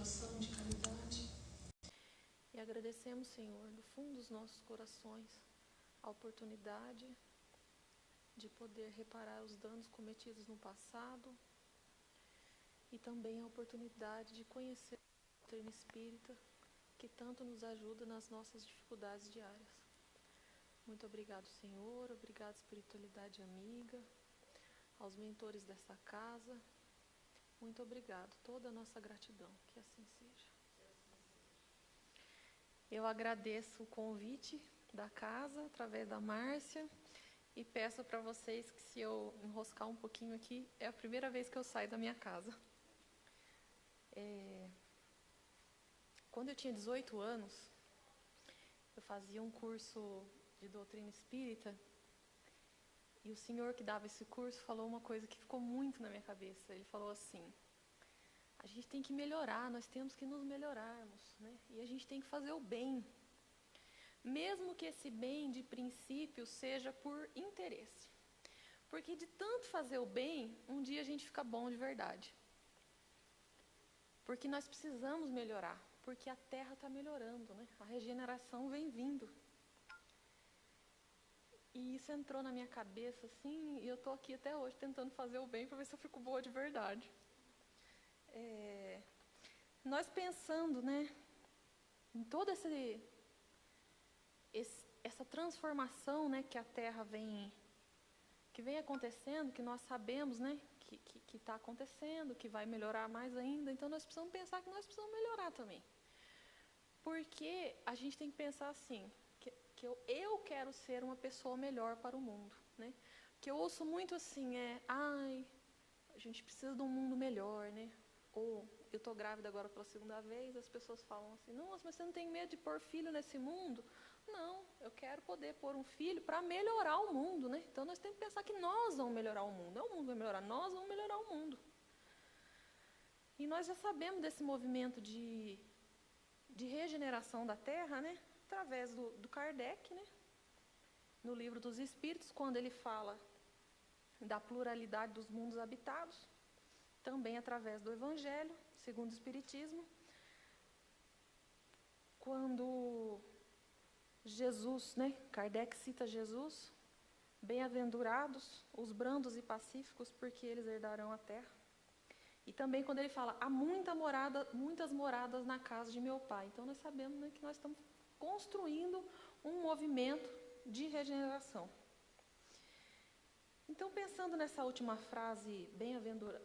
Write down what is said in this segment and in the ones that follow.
oração de caridade. E agradecemos, Senhor, do fundo dos nossos corações, a oportunidade de poder reparar os danos cometidos no passado e também a oportunidade de conhecer a doutrina espírita, que tanto nos ajuda nas nossas dificuldades diárias. Muito obrigado, Senhor, obrigado, espiritualidade amiga, aos mentores dessa casa. Muito obrigado, toda a nossa gratidão, que assim seja. Eu agradeço o convite da casa, através da Márcia, e peço para vocês que, se eu enroscar um pouquinho aqui, é a primeira vez que eu saio da minha casa. Quando eu tinha 18 anos, eu fazia um curso de doutrina espírita, e o senhor que dava esse curso falou uma coisa que ficou muito na minha cabeça. Ele falou assim: a gente tem que melhorar, nós temos que nos melhorarmos, né? E a gente tem que fazer o bem, mesmo que esse bem, de princípio, seja por interesse. Porque de tanto fazer o bem, um dia a gente fica bom de verdade. Porque nós precisamos melhorar, porque a Terra está melhorando, né? A regeneração vem vindo. E isso entrou na minha cabeça, assim, e eu estou aqui até hoje tentando fazer o bem para ver se eu fico boa de verdade. Nós pensando, né, em toda essa transformação, né, que a Terra que vem acontecendo, que nós sabemos, né, que está acontecendo, que vai melhorar mais ainda. Então nós precisamos pensar que nós precisamos melhorar também. Porque a gente tem que pensar assim, que eu quero ser uma pessoa melhor para o mundo, né? Que eu ouço muito assim, a gente precisa de um mundo melhor, né? Ou eu estou grávida agora pela segunda vez, as pessoas falam assim: nossa, mas você não tem medo de pôr filho nesse mundo? Não, eu quero poder pôr um filho para melhorar o mundo, né? Então nós temos que pensar que nós vamos melhorar o mundo, não o mundo vai melhorar, nós vamos melhorar o mundo. E nós já sabemos desse movimento de regeneração da Terra, né? Através do Kardec, né? No Livro dos Espíritos, quando ele fala da pluralidade dos mundos habitados, também através do Evangelho, segundo o Espiritismo, quando Jesus, né? Kardec cita Jesus: bem-aventurados os brandos e pacíficos, porque eles herdarão a terra. E também quando ele fala: há muitas moradas na casa de meu Pai. Então nós sabemos, né, que nós estamos construindo um movimento de regeneração. Então, pensando nessa última frase,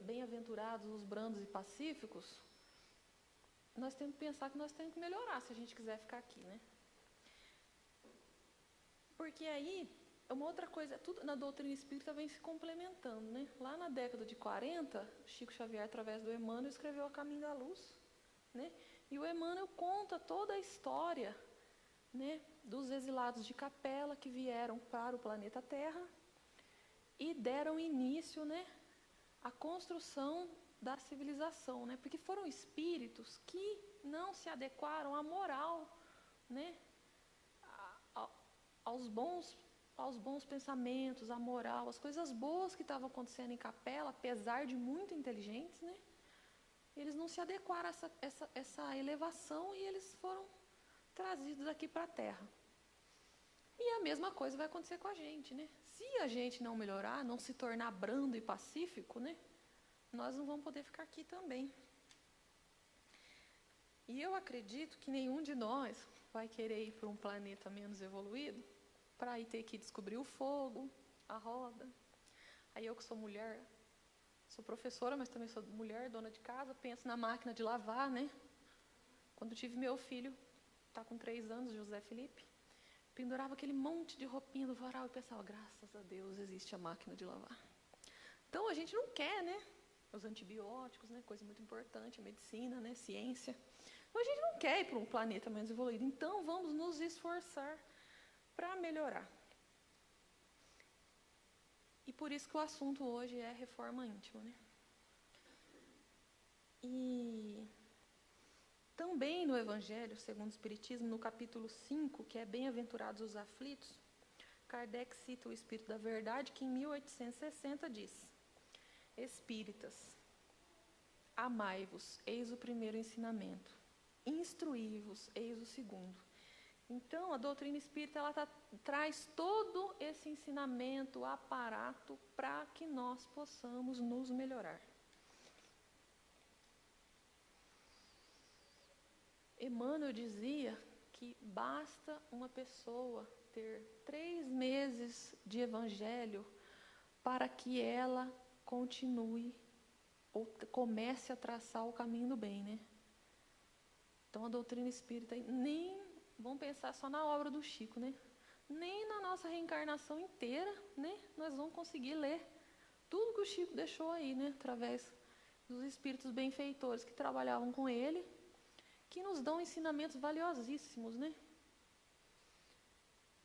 bem-aventurados os brandos e pacíficos, nós temos que pensar que nós temos que melhorar se a gente quiser ficar aqui, né? Porque aí, uma outra coisa, tudo na doutrina espírita vem se complementando, né? Lá na década de 40, Chico Xavier, através do Emmanuel, escreveu A Caminho da Luz, né? E o Emmanuel conta toda a história, né, dos exilados de Capela que vieram para o planeta Terra e deram início, né, à construção da civilização, né? Porque foram espíritos que não se adequaram à moral, né, aos bons pensamentos, à moral, as coisas boas que estavam acontecendo em Capela, apesar de muito inteligentes, né? Eles não se adequaram a essa elevação e eles foram trazidos aqui para a Terra. E a mesma coisa vai acontecer com a gente, né? Se a gente não melhorar, não se tornar brando e pacífico, né, nós não vamos poder ficar aqui também. E eu acredito que nenhum de nós vai querer ir para um planeta menos evoluído para ir ter que descobrir o fogo, a roda. Aí eu que sou mulher, sou professora, mas também sou mulher, dona de casa, penso na máquina de lavar, né? Quando tive meu filho, está com 3 anos, José Felipe, pendurava aquele monte de roupinha no varal e pensava: graças a Deus existe a máquina de lavar. Então a gente não quer, né? Os antibióticos, né? Coisa muito importante, a medicina, né? Ciência. Então a gente não quer ir para um planeta menos evoluído. Então vamos nos esforçar para melhorar. E por isso que o assunto hoje é reforma íntima, né? E também no Evangelho, segundo o Espiritismo, no capítulo 5, que é Bem-aventurados os aflitos, Kardec cita o Espírito da Verdade, que em 1860 diz: espíritas, amai-vos, eis o primeiro ensinamento. Instruí-vos, eis o segundo. Então, a doutrina espírita ela traz todo esse ensinamento, aparato, para que nós possamos nos melhorar. Emmanuel dizia que basta uma pessoa ter 3 meses de evangelho para que ela continue ou comece a traçar o caminho do bem, né? Então, a doutrina espírita, nem vamos pensar só na obra do Chico, né? Nem na nossa reencarnação inteira, né? Nós vamos conseguir ler tudo que o Chico deixou aí, né? Através dos espíritos benfeitores que trabalhavam com ele, que nos dão ensinamentos valiosíssimos, né?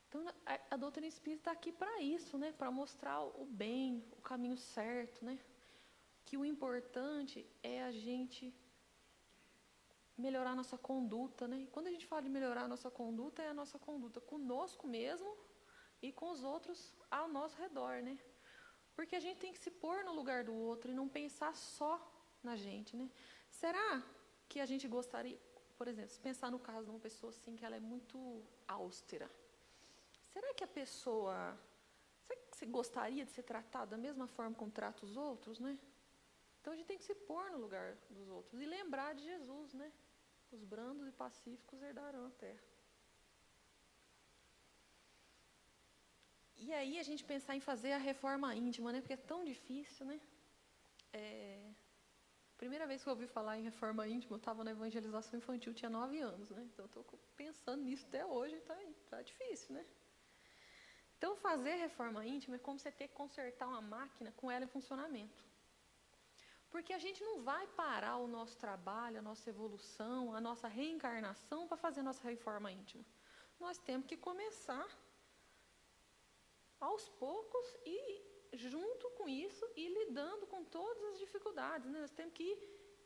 Então, a doutrina espírita está aqui para isso, né? Para mostrar o bem, o caminho certo, né? Que o importante é a gente melhorar a nossa conduta, né? E quando a gente fala de melhorar a nossa conduta, é a nossa conduta conosco mesmo e com os outros ao nosso redor, né? Porque a gente tem que se pôr no lugar do outro e não pensar só na gente, né? Será que a gente gostaria, por exemplo, se pensar no caso de uma pessoa assim que ela é muito austera, será que a pessoa, será que você gostaria de ser tratada da mesma forma como trata os outros, né? Então a gente tem que se pôr no lugar dos outros e lembrar de Jesus, né? Os brandos e pacíficos herdarão a terra. E aí a gente pensar em fazer a reforma íntima, né? Porque é tão difícil, né? Primeira vez que eu ouvi falar em reforma íntima, eu estava na evangelização infantil, tinha 9 anos, né? Então eu estou pensando nisso até hoje, tá difícil, né? Então fazer reforma íntima é como você ter que consertar uma máquina com ela em funcionamento. Porque a gente não vai parar o nosso trabalho, a nossa evolução, a nossa reencarnação para fazer a nossa reforma íntima. Nós temos que começar aos poucos e, junto com isso, ir lidando com todas as dificuldades, né? Nós temos que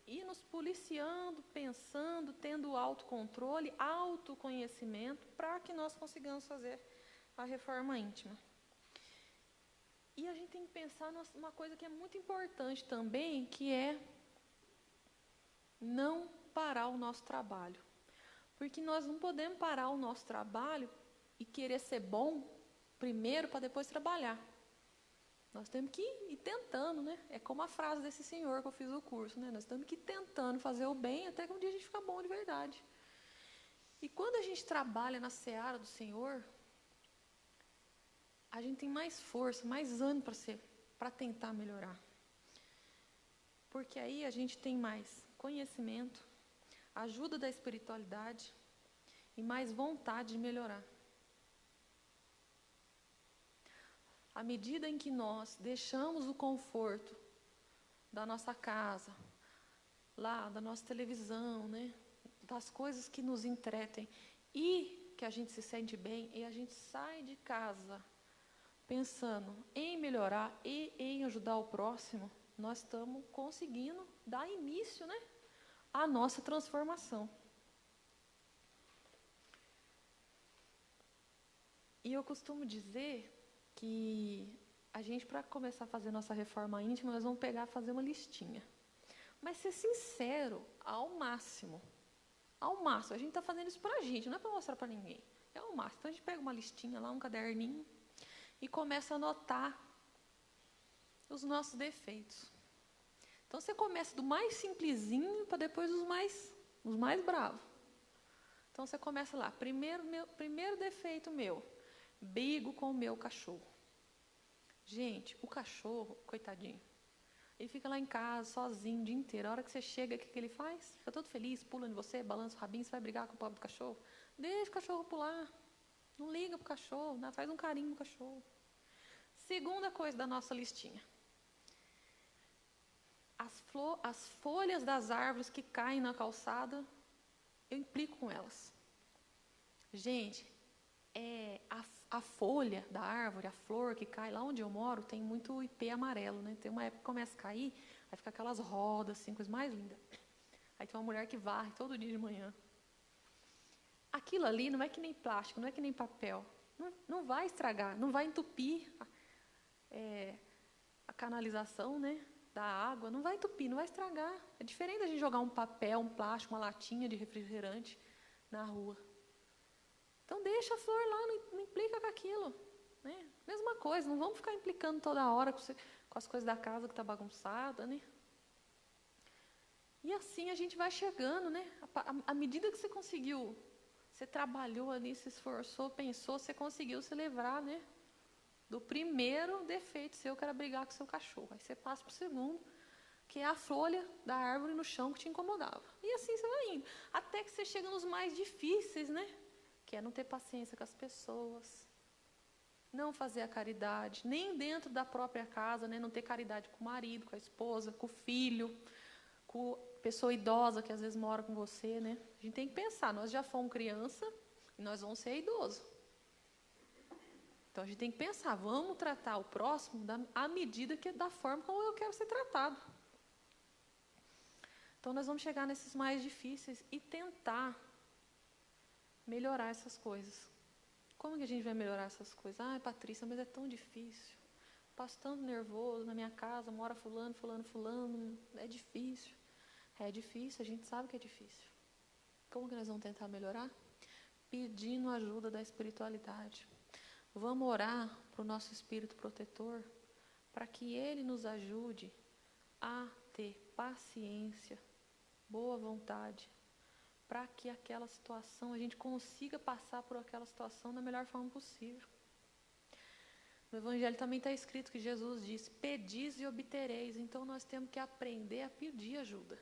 ir nos policiando, pensando, tendo autocontrole, autoconhecimento, para que nós consigamos fazer a reforma íntima. E a gente tem que pensar numa coisa que é muito importante também, que é não parar o nosso trabalho. Porque nós não podemos parar o nosso trabalho e querer ser bom primeiro para depois trabalhar. Nós temos que ir tentando, né? É como a frase desse senhor que eu fiz o curso, né? Nós temos que ir tentando fazer o bem até que um dia a gente fica bom de verdade. E quando a gente trabalha na seara do Senhor, a gente tem mais força, mais ânimo para tentar melhorar. Porque aí a gente tem mais conhecimento, ajuda da espiritualidade e mais vontade de melhorar. À medida em que nós deixamos o conforto da nossa casa, lá da nossa televisão, né, das coisas que nos entretem e que a gente se sente bem, e a gente sai de casa pensando em melhorar e em ajudar o próximo, nós estamos conseguindo dar início, né, à nossa transformação. E eu costumo dizer que a gente, para começar a fazer nossa reforma íntima, nós vamos pegar e fazer uma listinha. Mas ser sincero ao máximo. Ao máximo. A gente está fazendo isso para a gente, não é para mostrar para ninguém. É ao máximo. Então a gente pega uma listinha lá, um caderninho, e começa a anotar os nossos defeitos. Então você começa do mais simplesinho para depois os mais bravos. Então você começa lá, primeiro defeito meu, brigo com o meu cachorro. Gente, o cachorro, coitadinho, ele fica lá em casa, sozinho, o dia inteiro. A hora que você chega, o que ele faz? Fica todo feliz, pula em você, balança o rabinho, você vai brigar com o pobre do cachorro? Deixa o cachorro pular. Não liga pro cachorro, né? Faz um carinho no cachorro. Segunda coisa da nossa listinha. As folhas das árvores que caem na calçada, eu implico com elas. Gente, a folha da árvore, a flor que cai, lá onde eu moro, tem muito ipê amarelo, né? Tem uma época que começa a cair, aí fica aquelas rodas, assim, coisa mais linda. Aí tem uma mulher que varre todo dia de manhã. Aquilo ali não é que nem plástico, não é que nem papel. Não vai estragar, não vai entupir a canalização, né? da água, não vai entupir, não vai estragar. É diferente da gente jogar um papel, um plástico, uma latinha de refrigerante na rua. Então deixa a flor lá, não implica com aquilo. Né? Mesma coisa, não vamos ficar implicando toda hora com as coisas da casa que está bagunçada, né? E assim a gente vai chegando, né? À medida que você conseguiu, você trabalhou ali, se esforçou, pensou, você conseguiu se livrar, né? Do primeiro defeito seu, que era brigar com o seu cachorro. Aí você passa para o segundo, que é a folha da árvore no chão que te incomodava. E assim você vai indo. Até que você chega nos mais difíceis, né? Que é não ter paciência com as pessoas, não fazer a caridade, nem dentro da própria casa, né? Não ter caridade com o marido, com a esposa, com o filho, com a pessoa idosa que às vezes mora com você, né? A gente tem que pensar, nós já fomos criança e nós vamos ser idoso. Então a gente tem que pensar, vamos tratar o próximo à medida da forma como eu quero ser tratado. Então nós vamos chegar nesses mais difíceis e tentar melhorar essas coisas. Como que a gente vai melhorar essas coisas? Ai, Patrícia, mas é tão difícil. Passo tanto nervoso na minha casa, mora fulano, é difícil. É difícil, a gente sabe que é difícil. Como que nós vamos tentar melhorar? Pedindo ajuda da espiritualidade. Vamos orar para o nosso espírito protetor, para que ele nos ajude a ter paciência, boa vontade, para que aquela situação, a gente consiga passar por aquela situação da melhor forma possível. No Evangelho também está escrito que Jesus disse, pedis e obtereis. Então nós temos que aprender a pedir ajuda.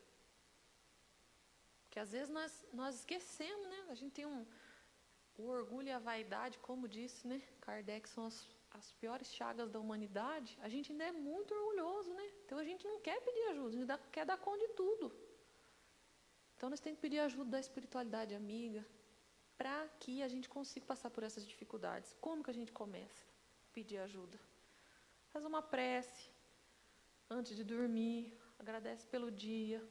Porque às vezes nós esquecemos, né? A gente tem o orgulho e a vaidade, como disse, né? Kardec, são as piores chagas da humanidade. A gente ainda é muito orgulhoso, né? Então a gente não quer pedir ajuda, a gente quer dar conta de tudo. Então nós temos que pedir ajuda da espiritualidade amiga, para que a gente consiga passar por essas dificuldades. Como que a gente começa a pedir ajuda? Faz uma prece antes de dormir, agradece pelo dia,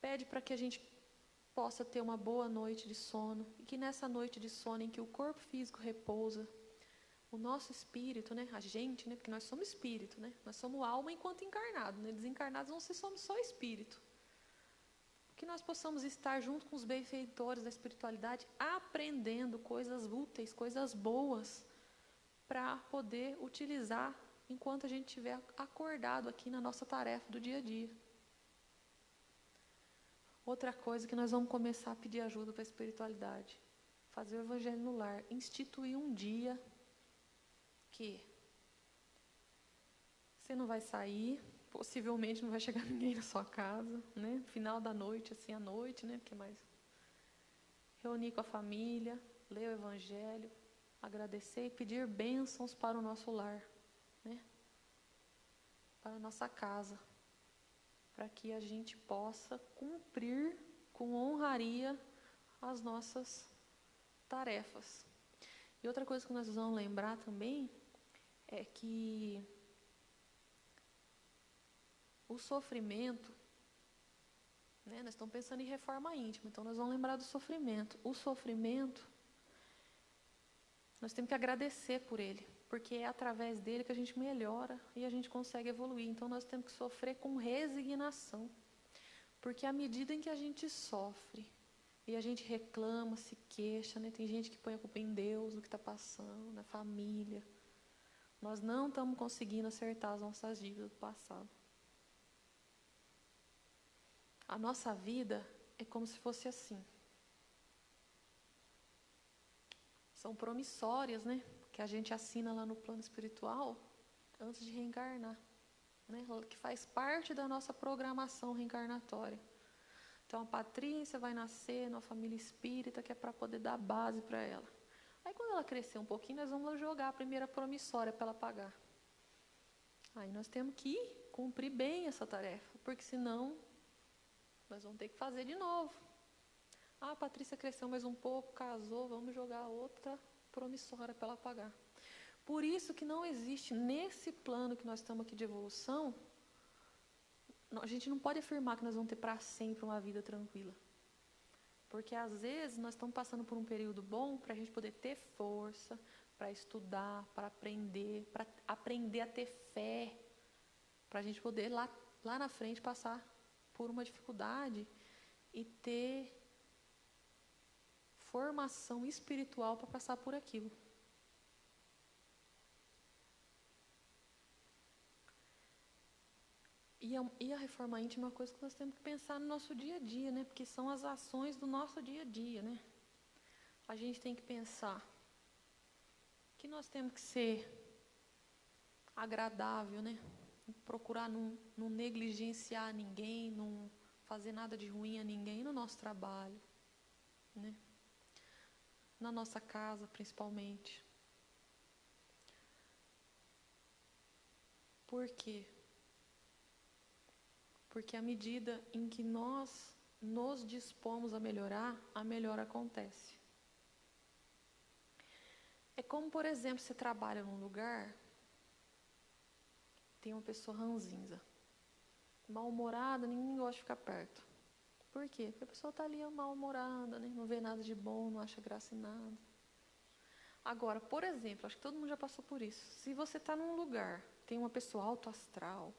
pede para que a gente possa ter uma boa noite de sono, e que nessa noite de sono em que o corpo físico repousa, o nosso espírito, né, a gente, né, porque nós somos espírito, né, nós somos alma enquanto encarnado, né, desencarnados não somos só espírito. Que nós possamos estar junto com os benfeitores da espiritualidade, aprendendo coisas úteis, coisas boas, para poder utilizar enquanto a gente estiver acordado aqui na nossa tarefa do dia a dia. Outra coisa que nós vamos começar a pedir ajuda para a espiritualidade, fazer o evangelho no lar, instituir um dia que você não vai sair, possivelmente não vai chegar ninguém na sua casa, né? Final da noite, assim, à noite, né? Porque mais reunir com a família, ler o evangelho, agradecer e pedir bênçãos para o nosso lar, né? Para a nossa casa, para que a gente possa cumprir com honraria as nossas tarefas. E outra coisa que nós vamos lembrar também é que o sofrimento, né, nós estamos pensando em reforma íntima, então nós vamos lembrar do sofrimento. O sofrimento, nós temos que agradecer por ele, porque é através dele que a gente melhora e a gente consegue evoluir. Então nós temos que sofrer com resignação, porque à medida em que a gente sofre e a gente reclama, se queixa, né, tem gente que põe a culpa em Deus, no que está passando, na família, nós não estamos conseguindo acertar as nossas dívidas do passado. A nossa vida é como se fosse assim. São promissórias, né? Que a gente assina lá no plano espiritual antes de reencarnar, né? Que faz parte da nossa programação reencarnatória. Então a Patrícia vai nascer numa família espírita, que é para poder dar base para ela. Aí quando ela crescer um pouquinho, nós vamos jogar a primeira promissória para ela pagar. Aí nós temos que cumprir bem essa tarefa, porque senão nós vamos ter que fazer de novo. Ah, a Patrícia cresceu mais um pouco, casou, vamos jogar outra promissória para ela pagar. Por isso que não existe, nesse plano que nós estamos aqui de evolução, a gente não pode afirmar que nós vamos ter para sempre uma vida tranquila. Porque às vezes nós estamos passando por um período bom para a gente poder ter força, para estudar, para aprender a ter fé, para a gente poder lá na frente passar por uma dificuldade e ter formação espiritual para passar por aquilo. E a reforma íntima é uma coisa que nós temos que pensar no nosso dia a dia, né? Porque são as ações do nosso dia a dia, né? A gente tem que pensar que nós temos que ser agradável, né? Procurar não negligenciar ninguém, não fazer nada de ruim a ninguém no nosso trabalho, né? Na nossa casa, principalmente. Por quê? Porque à medida em que nós nos dispomos a melhorar, a melhora acontece. É como, por exemplo, você trabalha num lugar, tem uma pessoa ranzinza, mal-humorada, ninguém gosta de ficar perto. Por quê? Porque a pessoa está ali mal-humorada, né? Não vê nada de bom, não acha graça em nada. Agora, por exemplo, acho que todo mundo já passou por isso. Se você está num lugar, tem uma pessoa alto astral,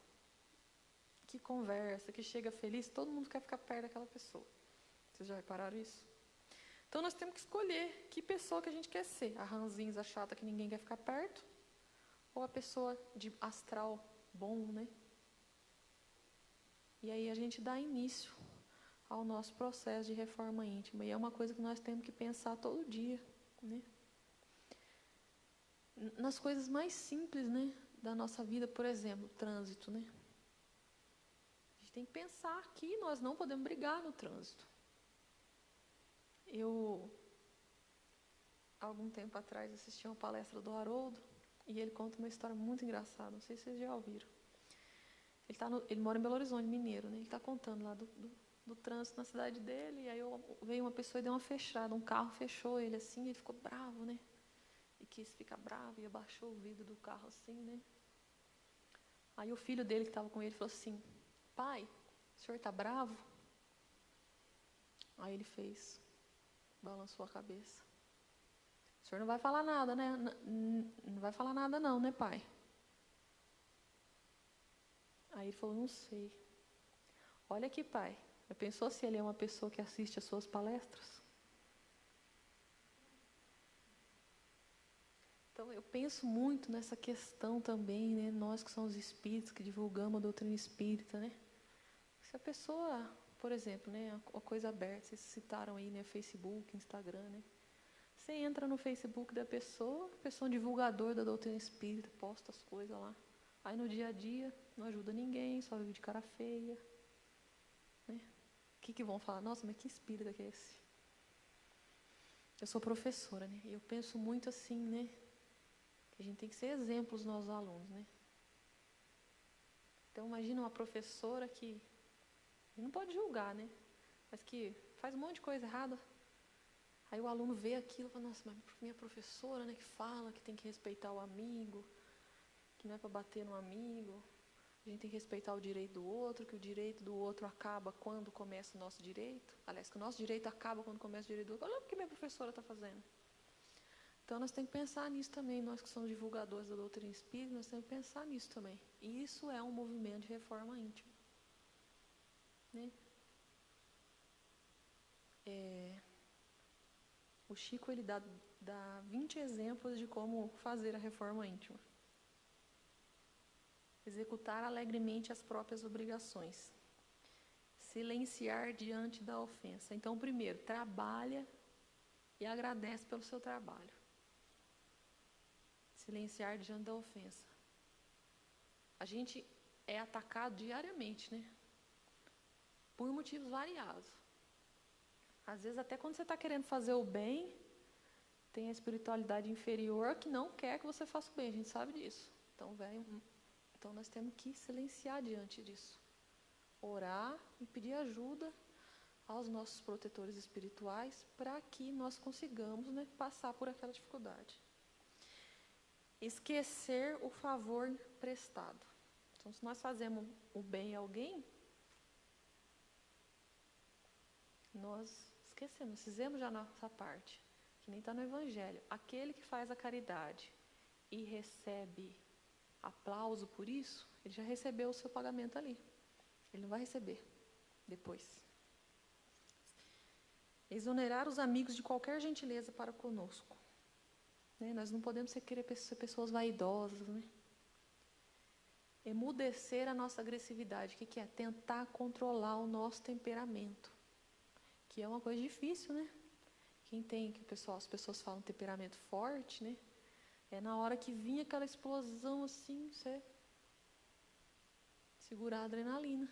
que conversa, que chega feliz, todo mundo quer ficar perto daquela pessoa. Vocês já repararam isso? Então nós temos que escolher que pessoa que a gente quer ser. A ranzinza chata que ninguém quer ficar perto, ou a pessoa de astral bom, né? E aí a gente dá início ao nosso processo de reforma íntima. E é uma coisa que nós temos que pensar todo dia, né? Nas coisas mais simples, né, da nossa vida, por exemplo, trânsito, né? A gente tem que pensar que nós não podemos brigar no trânsito. Algum tempo atrás, assisti uma palestra do Haroldo e ele conta uma história muito engraçada, não sei se vocês já ouviram. Ele mora em Belo Horizonte, mineiro, né? Ele está contando lá do trânsito na cidade dele, e aí veio uma pessoa e deu uma fechada, um carro fechou ele assim, e ele ficou bravo, né? E quis ficar bravo e abaixou o vidro do carro assim, né? Aí o filho dele que estava com ele falou assim: pai, o senhor está bravo? Aí ele balançou a cabeça. O senhor não vai falar nada, né? Não vai falar nada não, né, pai? Aí ele falou: não sei. Olha aqui, pai. Já pensou se ele é uma pessoa que assiste às suas palestras? Então, eu penso muito nessa questão também, né? Nós que somos espíritos, que divulgamos a doutrina espírita, né? Se a pessoa, por exemplo, né? A coisa aberta, vocês citaram aí, né? Facebook, Instagram, né? Você entra no Facebook da pessoa, a pessoa é um divulgador da doutrina espírita, posta as coisas lá. Aí no dia a dia, não ajuda ninguém, só vive de cara feia. Né? O que vão falar? Nossa, mas que espírita que é esse? Eu sou professora, né? E eu penso muito assim, né? Que a gente tem que ser exemplo aos nossos alunos, né? Então imagina uma professora que não pode julgar, né? Mas que faz um monte de coisa errada. Aí o aluno vê aquilo e fala: nossa, mas minha professora, né, que fala que tem que respeitar o amigo, que não é para bater no amigo, a gente tem que respeitar o direito do outro, que o direito do outro acaba quando começa o nosso direito. Aliás, que o nosso direito acaba quando começa o direito do outro. Olha o que minha professora está fazendo. Então nós temos que pensar nisso também, nós que somos divulgadores da doutrina espírita, nós temos que pensar nisso também. E isso é um movimento de reforma íntima. Né? O Chico ele dá 20 exemplos de como fazer a reforma íntima. Executar alegremente as próprias obrigações. Silenciar diante da ofensa. Então, primeiro, trabalha e agradece pelo seu trabalho. Silenciar diante da ofensa. A gente é atacado diariamente, né? Por motivos variados. Às vezes, até quando você está querendo fazer o bem, tem a espiritualidade inferior que não quer que você faça o bem. A gente sabe disso. Então, nós temos que silenciar diante disso. Orar e pedir ajuda aos nossos protetores espirituais para que nós consigamos, né, passar por aquela dificuldade. Esquecer o favor prestado. Então, se nós fazemos o bem a alguém, nós esquecemos, fizemos já a nossa parte, que nem está no Evangelho. Aquele que faz a caridade e recebe aplauso por isso, Ele já recebeu o seu pagamento ali. Ele não vai receber depois. Exonerar os amigos de qualquer gentileza para conosco. Né? Nós não podemos ser pessoas vaidosas, né? Emudecer a nossa agressividade. O que é? Tentar controlar o nosso temperamento. Que é uma coisa difícil, né? Quem tem, as pessoas falam temperamento forte, né? É na hora que vinha aquela explosão assim, você segurar a adrenalina.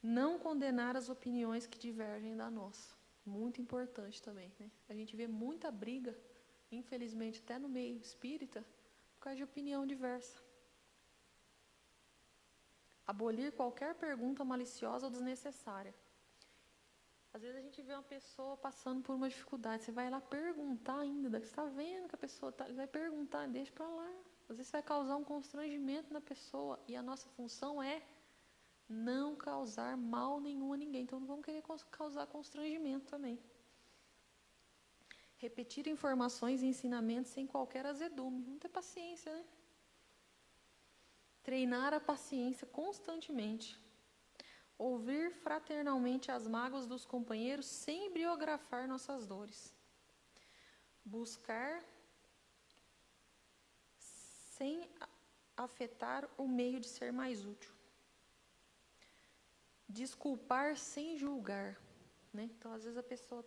Não condenar as opiniões que divergem da nossa. Muito importante também, né? A gente vê muita briga, infelizmente até no meio espírita, por causa de opinião diversa. Abolir qualquer pergunta maliciosa ou desnecessária. Às vezes a gente vê uma pessoa passando por uma dificuldade, você vai lá perguntar ainda, você está vendo que a pessoa vai perguntar, deixa para lá. Às vezes vai causar um constrangimento na pessoa, e a nossa função é não causar mal nenhum a ninguém. Então não vamos querer causar constrangimento também. Repetir informações e ensinamentos sem qualquer azedume. Não ter paciência, né? Treinar a paciência constantemente. Ouvir fraternalmente as mágoas dos companheiros sem biografar nossas dores. Buscar sem afetar o meio de ser mais útil. Desculpar sem julgar. Né? Então, às vezes a pessoa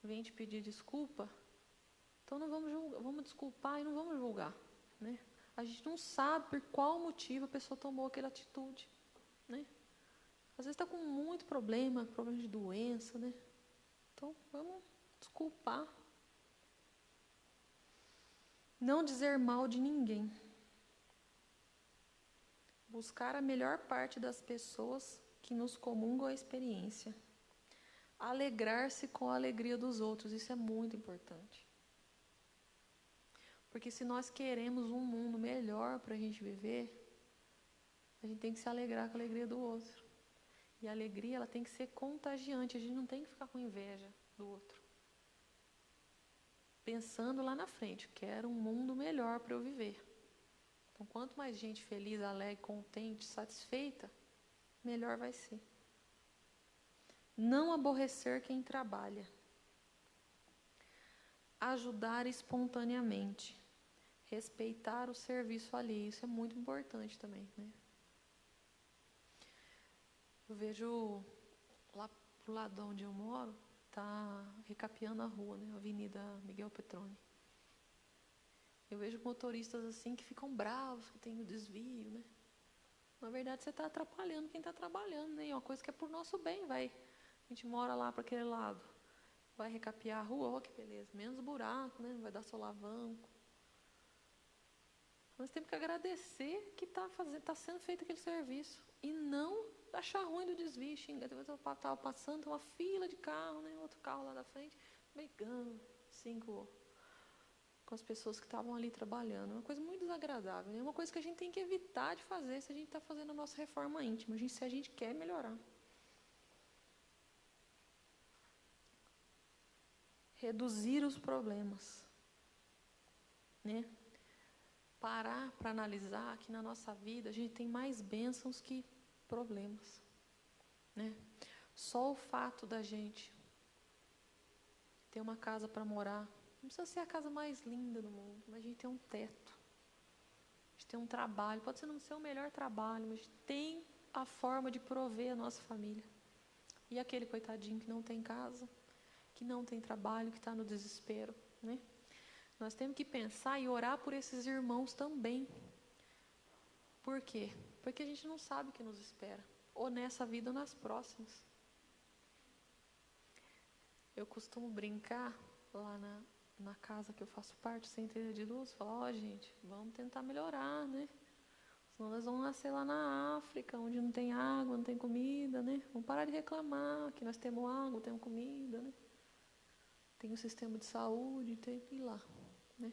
vem te pedir desculpa, então não vamos julgar, vamos desculpar e não vamos julgar. Né? A gente não sabe por qual motivo a pessoa tomou aquela atitude. Né? Às vezes está com muito problema de doença, né? Então, vamos desculpar. Não dizer mal de ninguém. Buscar a melhor parte das pessoas que nos comungam a experiência. Alegrar-se com a alegria dos outros. Isso é muito importante. Porque se nós queremos um mundo melhor para a gente viver, a gente tem que se alegrar com a alegria do outro. E a alegria, ela tem que ser contagiante. A gente não tem que ficar com inveja do outro. Pensando lá na frente, quero um mundo melhor para eu viver. Então, quanto mais gente feliz, alegre, contente, satisfeita, melhor vai ser. Não aborrecer quem trabalha. Ajudar espontaneamente. Respeitar o serviço alheio. Isso é muito importante também, né? Eu vejo lá pro lado onde eu moro, tá recapeando a rua, né? A Avenida Miguel Petroni. Eu vejo motoristas assim que ficam bravos, que tem o desvio, né? Na verdade, você está atrapalhando quem está trabalhando, né? E é uma coisa que é por nosso bem, vai. A gente mora lá para aquele lado, vai recapear a rua, ó, que beleza, menos buraco, né? Não vai dar solavanco. Nós temos que agradecer que está sendo feito aquele serviço e não achar ruim do desvio, xingar. Eu estava passando, uma fila de carro, né? Outro carro lá da frente, brigando, assim, com as pessoas que estavam ali trabalhando. É uma coisa muito desagradável, né? É uma coisa que a gente tem que evitar de fazer se a gente está fazendo a nossa reforma íntima, se a gente quer melhorar. Reduzir os problemas, né? Parar para analisar que na nossa vida a gente tem mais bênçãos que problemas, né? Só o fato da gente ter uma casa para morar, não precisa ser a casa mais linda do mundo, mas a gente tem um teto, a gente tem um trabalho, pode ser não ser o melhor trabalho, mas tem a forma de prover a nossa família. E aquele coitadinho que não tem casa, que não tem trabalho, que está no desespero, né? Nós temos que pensar e orar por esses irmãos também. Por quê? Porque a gente não sabe o que nos espera, ou nessa vida ou nas próximas. Eu costumo brincar lá na casa que eu faço parte, Centelha de Luz, falar, ó, gente, vamos tentar melhorar, né? Senão nós vamos nascer lá na África, onde não tem água, não tem comida, né? Vamos parar de reclamar que nós temos água, temos comida, né? Tem um sistema de saúde, tem que ir lá, né?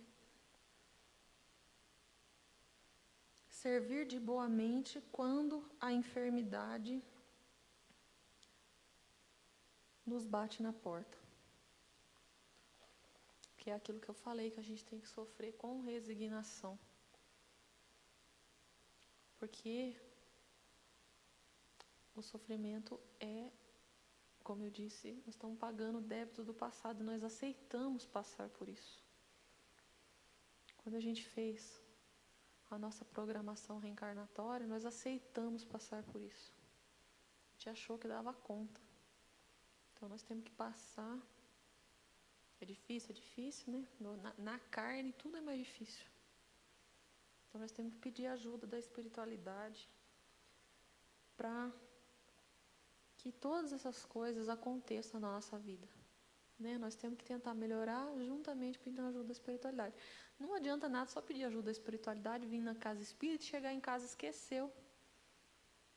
Servir de boa mente quando a enfermidade nos bate na porta. que é aquilo que eu falei, que a gente tem que sofrer com resignação. Porque o sofrimento é, como eu disse, nós estamos pagando o débito do passado e nós aceitamos passar por isso. Quando a gente fez a nossa programação reencarnatória, nós aceitamos passar por isso. A gente achou que dava conta. Então nós temos que passar. É difícil, né? Na carne tudo é mais difícil. Então nós temos que pedir ajuda da espiritualidade para que todas essas coisas aconteçam na nossa vida. Né? Nós temos que tentar melhorar juntamente pedindo ajuda da espiritualidade. Não adianta nada só pedir ajuda da espiritualidade, vir na casa espírita, chegar em casa e esqueceu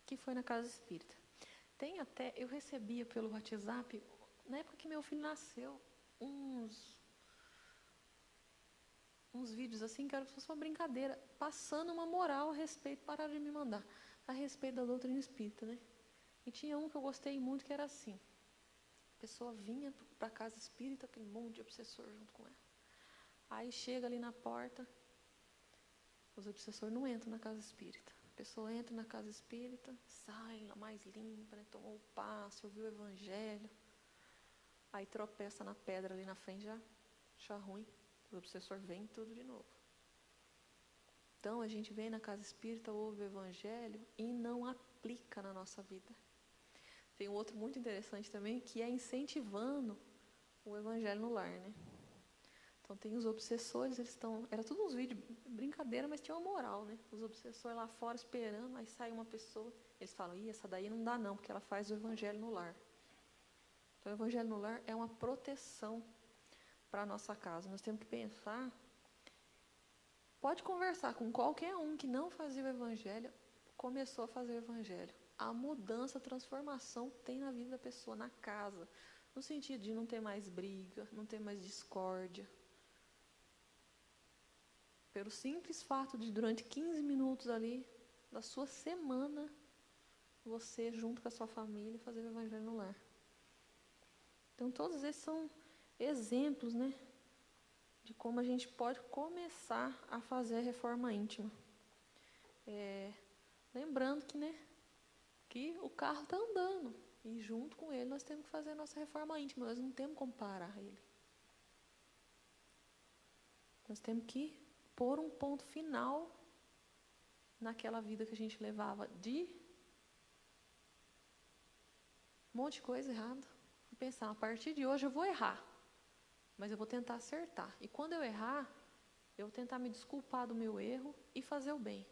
que foi na casa espírita. Tem até, eu recebia pelo WhatsApp, na época que meu filho nasceu, uns vídeos assim, que era como se fosse uma brincadeira, passando uma moral a respeito, pararam de me mandar, a respeito da doutrina espírita, né? E tinha um que eu gostei muito, que era assim, a pessoa vinha para a casa espírita, aquele monte de obsessor junto com ela. Aí chega ali na porta, os obsessores não entram na casa espírita. A pessoa entra na casa espírita, sai lá mais limpa, né? Tomou o passe, ouviu o evangelho. Aí tropeça na pedra ali na frente, já acha ruim. O obsessor vem tudo de novo. Então a gente vem na casa espírita, ouve o evangelho e não aplica na nossa vida. Tem um outro muito interessante também, que é incentivando o evangelho no lar, né? Então tem os obsessores, eles estão... Era tudo uns vídeos, brincadeira, mas tinha uma moral, né? Os obsessores lá fora esperando, aí sai uma pessoa, eles falam, essa daí não dá não, porque ela faz o evangelho no lar. Então o evangelho no lar é uma proteção para a nossa casa. Nós temos que pensar, pode conversar com qualquer um que não fazia o evangelho, começou a fazer o evangelho. A mudança, a transformação tem na vida da pessoa, na casa, no sentido de não ter mais briga, não ter mais discórdia. Pelo simples fato de, durante 15 minutos ali, da sua semana, você, junto com a sua família, fazer o evangelho no lar. Então, todos esses são exemplos, né, de como a gente pode começar a fazer a reforma íntima. Lembrando que, né, que o carro está andando, e junto com ele nós temos que fazer a nossa reforma íntima, nós não temos como parar ele. Nós temos que pôr um ponto final naquela vida que a gente levava de um monte de coisa errada. E pensar, a partir de hoje eu vou errar, mas eu vou tentar acertar. E quando eu errar, eu vou tentar me desculpar do meu erro e fazer o bem.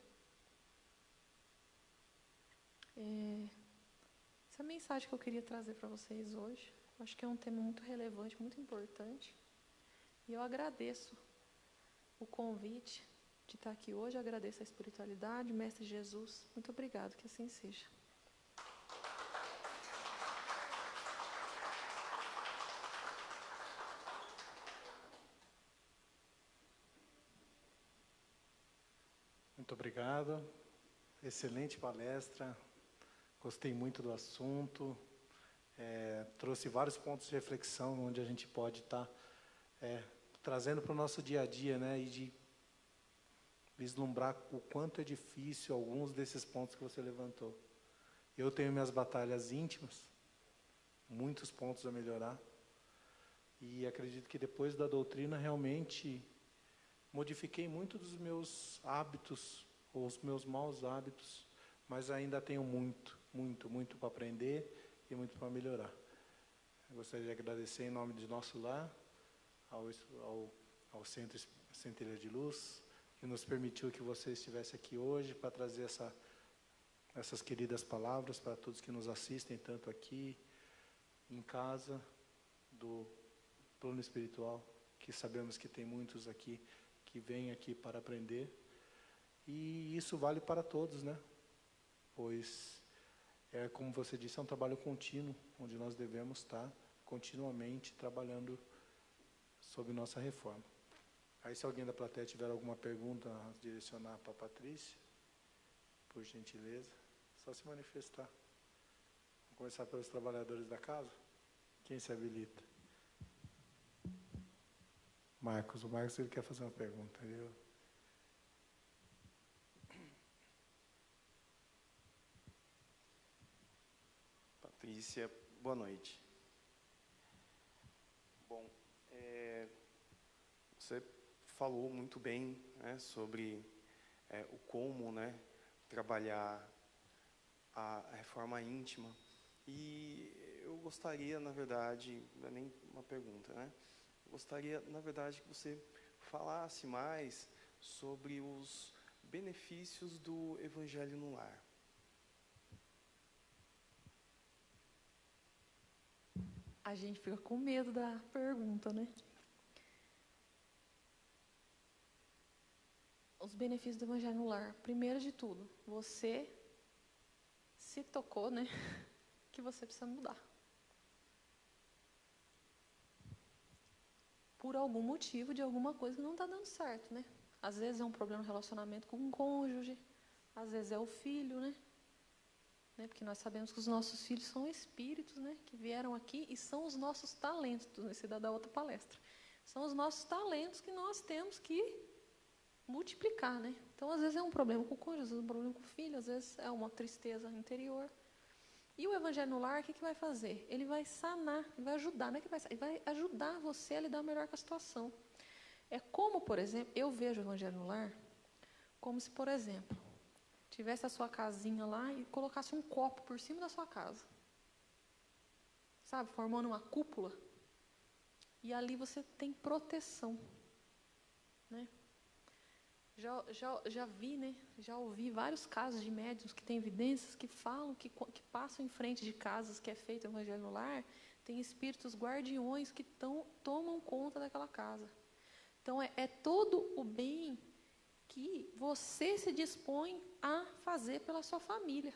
Essa é a mensagem que eu queria trazer para vocês hoje. Acho que é um tema muito relevante, muito importante. E eu agradeço o convite de estar aqui hoje, agradeço a espiritualidade, o Mestre Jesus. Muito obrigado, que assim seja. Muito obrigado. Excelente palestra. Gostei muito do assunto. Trouxe vários pontos de reflexão onde a gente pode estar trazendo para o nosso dia a dia, né? E de vislumbrar o quanto é difícil alguns desses pontos que você levantou. Eu tenho minhas batalhas íntimas, muitos pontos a melhorar. E acredito que depois da doutrina realmente modifiquei muito dos meus hábitos, ou os meus maus hábitos, mas ainda tenho muito para aprender e muito para melhorar. Eu gostaria de agradecer em nome de nosso lar, ao Centro Centelha de Luz, que nos permitiu que você estivesse aqui hoje para trazer essas queridas palavras para todos que nos assistem, tanto aqui, em casa, do plano espiritual, que sabemos que tem muitos aqui que vêm aqui para aprender. E isso vale para todos, né? Pois, como você disse, é um trabalho contínuo, onde nós devemos estar continuamente trabalhando sobre nossa reforma. Aí, se alguém da plateia tiver alguma pergunta a direcionar para a Patrícia, por gentileza, só se manifestar. Vamos começar pelos trabalhadores da casa? Quem se habilita? Marcos. O Marcos ele quer fazer uma pergunta. Patrícia, boa noite. Bom, você falou muito bem, né, sobre o como, né, trabalhar a reforma íntima. E eu gostaria, na verdade, não é nem uma pergunta, né? Gostaria, na verdade, que você falasse mais sobre os benefícios do Evangelho no lar. A gente fica com medo da pergunta, né? Os benefícios do Evangelho no lar. Primeiro de tudo, você se tocou, né? Que você precisa mudar. Por algum motivo, de alguma coisa que não está dando certo, né? Às vezes é um problema no relacionamento com um cônjuge, às vezes é o filho, né? Porque nós sabemos que os nossos filhos são espíritos, né? Que vieram aqui e são os nossos talentos, esse da outra palestra. São os nossos talentos que nós temos que multiplicar, né? Então, às vezes é um problema com o cônjuge, às vezes é um problema com o filho, às vezes é uma tristeza interior. E o Evangelho no lar, o que vai fazer? Ele vai sanar, ele vai ajudar, não é que ele vai ajudar você a lidar melhor com a situação. É como, por exemplo, eu vejo o Evangelho no lar como se, por exemplo, tivesse a sua casinha lá e colocasse um copo por cima da sua casa. Sabe, formando uma cúpula. E ali você tem proteção, né? Já vi, né? Já ouvi vários casos de médiuns que têm evidências que falam que passam em frente de casas que é feito o Evangelho no lar, tem espíritos guardiões que tomam conta daquela casa. Então, é todo o bem que você se dispõe a fazer pela sua família.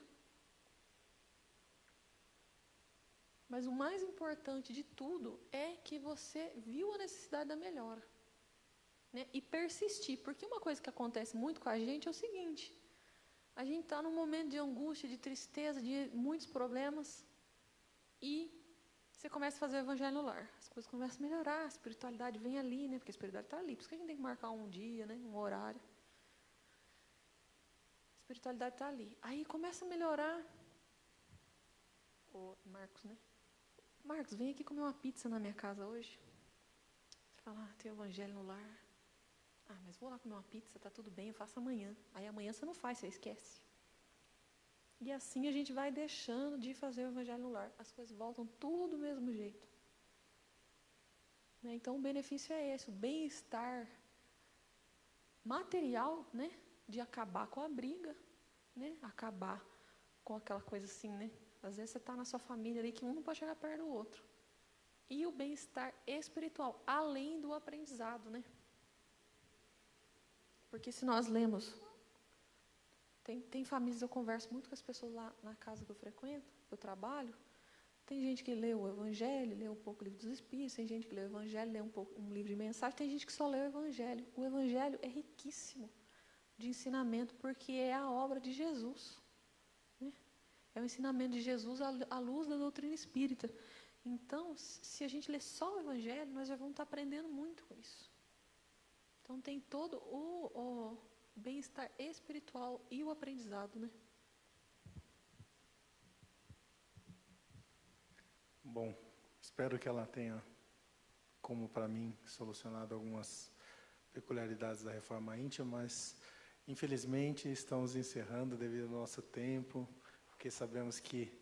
Mas o mais importante de tudo é que você viu a necessidade da melhora. Né? E persistir, porque uma coisa que acontece muito com a gente é o seguinte: a gente está num momento de angústia, de tristeza, de muitos problemas, e você começa a fazer o Evangelho no lar, as coisas começam a melhorar, a espiritualidade vem ali, né? Porque a espiritualidade está ali, por isso que a gente tem que marcar um dia, né? Um horário. A espiritualidade está ali, aí começa a melhorar. Ô, Marcos, né? Marcos, vem aqui comer uma pizza na minha casa hoje. Você fala, tem o Evangelho no lar. Mas vou lá comer uma pizza, tá tudo bem, eu faço amanhã. Aí amanhã você não faz, você esquece. E assim a gente vai deixando de fazer o Evangelho no lar. As coisas voltam tudo do mesmo jeito. Né? Então o benefício é esse, o bem-estar material, né? De acabar com a briga, né? Acabar com aquela coisa assim, né? Às vezes você está na sua família ali que um não pode chegar perto do outro. E o bem-estar espiritual, além do aprendizado, né? Porque se nós lemos, tem famílias, eu converso muito com as pessoas lá na casa que eu frequento, que eu trabalho, tem gente que lê o Evangelho, lê um pouco o Livro dos Espíritos, tem gente que lê o Evangelho, lê um pouco um livro de mensagem, tem gente que só lê o Evangelho. O Evangelho é riquíssimo de ensinamento, porque é a obra de Jesus. Né? É o ensinamento de Jesus à luz da doutrina espírita. Então, se a gente lê só o Evangelho, nós já vamos estar aprendendo muito com isso. Então, tem todo o bem-estar espiritual e o aprendizado, né? Bom, espero que ela tenha, como para mim, solucionado algumas peculiaridades da reforma íntima, mas, infelizmente, estamos encerrando devido ao nosso tempo, porque sabemos que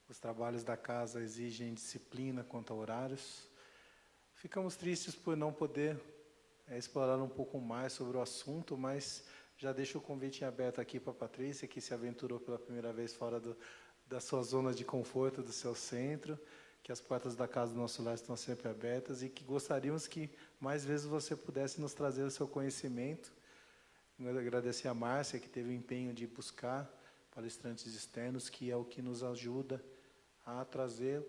os trabalhos da casa exigem disciplina quanto a horários. Ficamos tristes por não poder explorar um pouco mais sobre o assunto, mas já deixo o convite aberto aqui para a Patrícia, que se aventurou pela primeira vez fora da sua zona de conforto, do seu centro, que as portas da casa do nosso lar estão sempre abertas e que gostaríamos que mais vezes você pudesse nos trazer o seu conhecimento. Eu agradecer a Márcia, que teve o empenho de buscar palestrantes externos, que é o que nos ajuda a trazer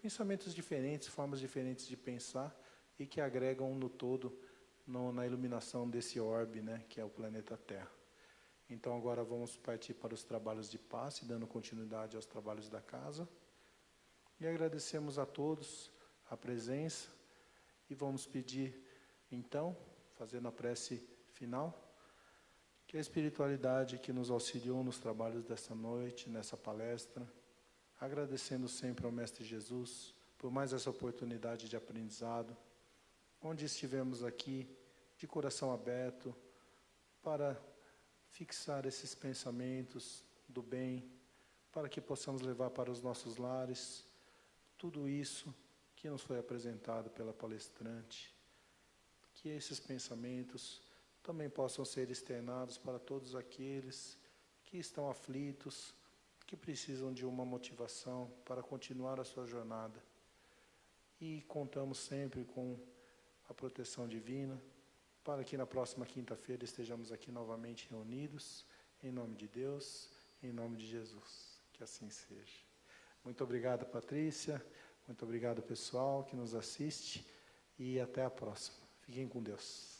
pensamentos diferentes, formas diferentes de pensar e que agregam no todo na iluminação desse orbe, né, que é o planeta Terra. Então, agora vamos partir para os trabalhos de passe, dando continuidade aos trabalhos da casa. E agradecemos a todos a presença e vamos pedir Então, fazendo a prece final, que a espiritualidade que nos auxiliou nos trabalhos desta noite, nessa palestra, agradecendo sempre ao Mestre Jesus por mais essa oportunidade de aprendizado, onde estivemos aqui de coração aberto para fixar esses pensamentos do bem, para que possamos levar para os nossos lares tudo isso que nos foi apresentado pela palestrante, que esses pensamentos também possam ser externados para todos aqueles que estão aflitos, que precisam de uma motivação para continuar a sua jornada. E contamos sempre com a proteção divina, para que na próxima quinta-feira estejamos aqui novamente reunidos, em nome de Deus, em nome de Jesus. Que assim seja. Muito obrigado, Patrícia. Muito obrigado, pessoal que nos assiste. E até a próxima. Fiquem com Deus.